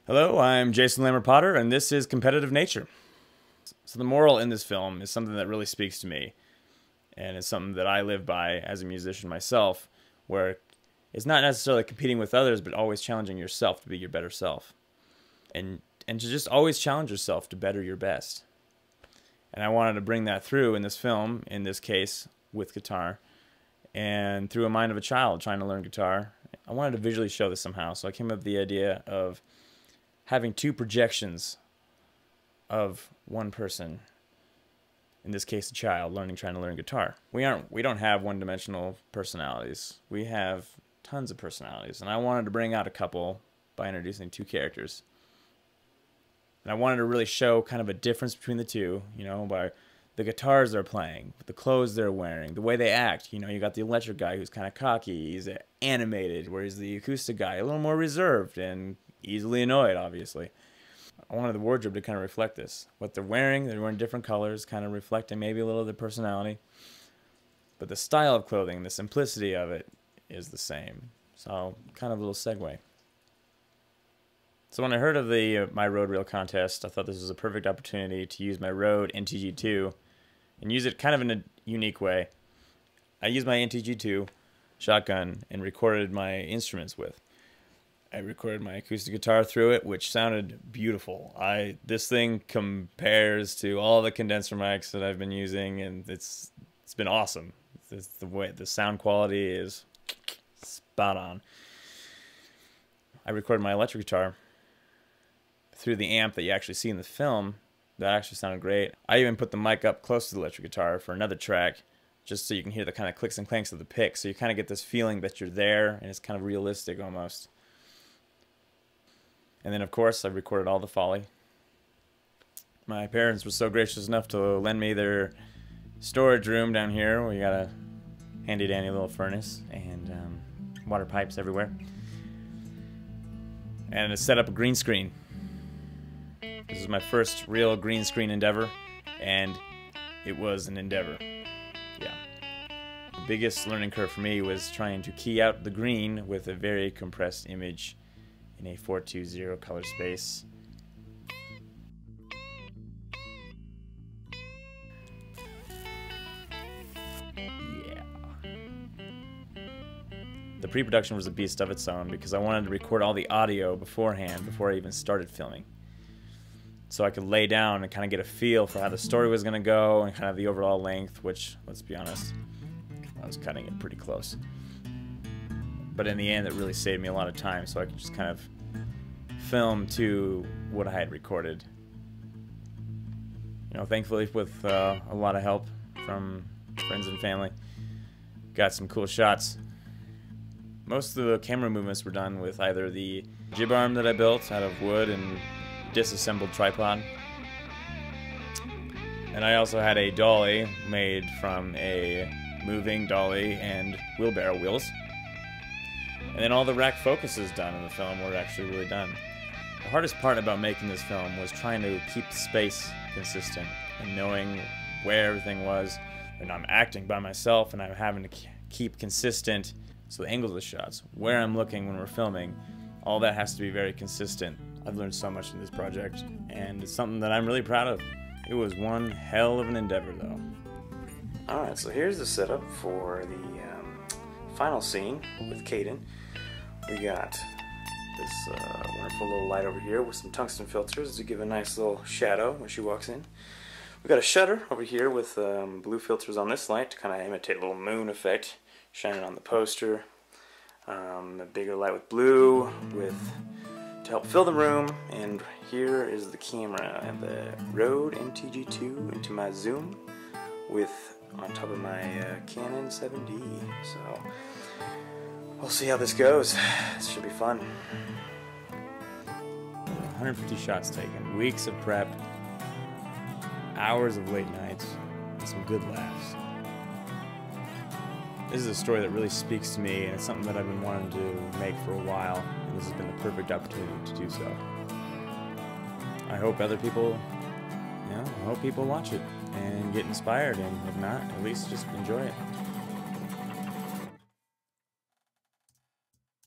Hello, I'm Jason Lambert Potter, and this is Competitive Nature. So the moral in this film is something that really speaks to me, and it's something that I live by as a musician myself, where it's not necessarily competing with others, but always challenging yourself to be your better self, and to just always challenge yourself to better your best. And I wanted to bring that through in this film, in this case, with guitar, and through a mind of a child trying to learn guitar. I wanted to visually show this somehow, so I came up with the idea of having two projections of one person, in this case a child, trying to learn guitar. We don't have one-dimensional personalities. We have tons of personalities, and I wanted to bring out a couple by introducing two characters. And I wanted to really show kind of a difference between the two, you know, by the guitars they're playing, the clothes they're wearing, the way they act. You know, you got the electric guy who's kind of cocky, he's animated, whereas the acoustic guy a little more reserved and easily annoyed, obviously. I wanted the wardrobe to kind of reflect this. What they're wearing different colors, kind of reflecting maybe a little of their personality. But the style of clothing, the simplicity of it, is the same. So, kind of a little segue. So when I heard of my Rode Reel contest, I thought this was a perfect opportunity to use my Rode NTG2 and use it kind of in a unique way. I used my NTG2 shotgun and recorded my instruments with. I recorded my acoustic guitar through it, which sounded beautiful. This thing compares to all the condenser mics that I've been using, and it's been awesome. The sound quality is spot on. I recorded my electric guitar through the amp that you actually see in the film. That actually sounded great. I even put the mic up close to the electric guitar for another track, just so you can hear the kind of clicks and clanks of the pick. So you kind of get this feeling that you're there, and it's kind of realistic almost. And then, of course, I recorded all the Foley. My parents were so gracious enough to lend me their storage room down here, where you got a handy-dandy little furnace and water pipes everywhere. And it set up a green screen. This is my first real green screen endeavor, and it was an endeavor. Yeah. The biggest learning curve for me was trying to key out the green with a very compressed image in a 420 color space. Yeah. The pre-production was a beast of its own because I wanted to record all the audio beforehand, before I even started filming, so I could lay down and kind of get a feel for how the story was going to go and kind of the overall length, which, let's be honest, I was cutting it pretty close. But in the end, it really saved me a lot of time, so I could just kind of film to what I had recorded. You know, thankfully with a lot of help from friends and family, got some cool shots. Most of the camera movements were done with either the jib arm that I built out of wood and disassembled tripod, and I also had a dolly made from a moving dolly and wheelbarrow wheels. And then all the rack focuses done in the film were actually really done. The hardest part about making this film was trying to keep the space consistent and knowing where everything was. And I'm acting by myself, and I'm having to keep consistent. So the angles of the shots, where I'm looking when we're filming, all that has to be very consistent. I've learned so much in this project, and it's something that I'm really proud of. It was one hell of an endeavor, though. Alright, so here's the setup for the final scene with Caden. We got this wonderful little light over here with some tungsten filters to give a nice little shadow when she walks in. We got a shutter over here with blue filters on this light to kind of imitate a little moon effect shining on the poster. A bigger light with blue to help fill the room. And here is the camera. I have the Rode NTG2 into my zoom on top of my Canon 7D. So we'll see how this goes. This should be fun. 150 shots taken, weeks of prep, hours of late nights, and some good laughs. This is a story that really speaks to me, and it's something that I've been wanting to make for a while, and this has been the perfect opportunity to do so. I hope other people, I hope people watch it and get inspired, and if not, at least just enjoy it.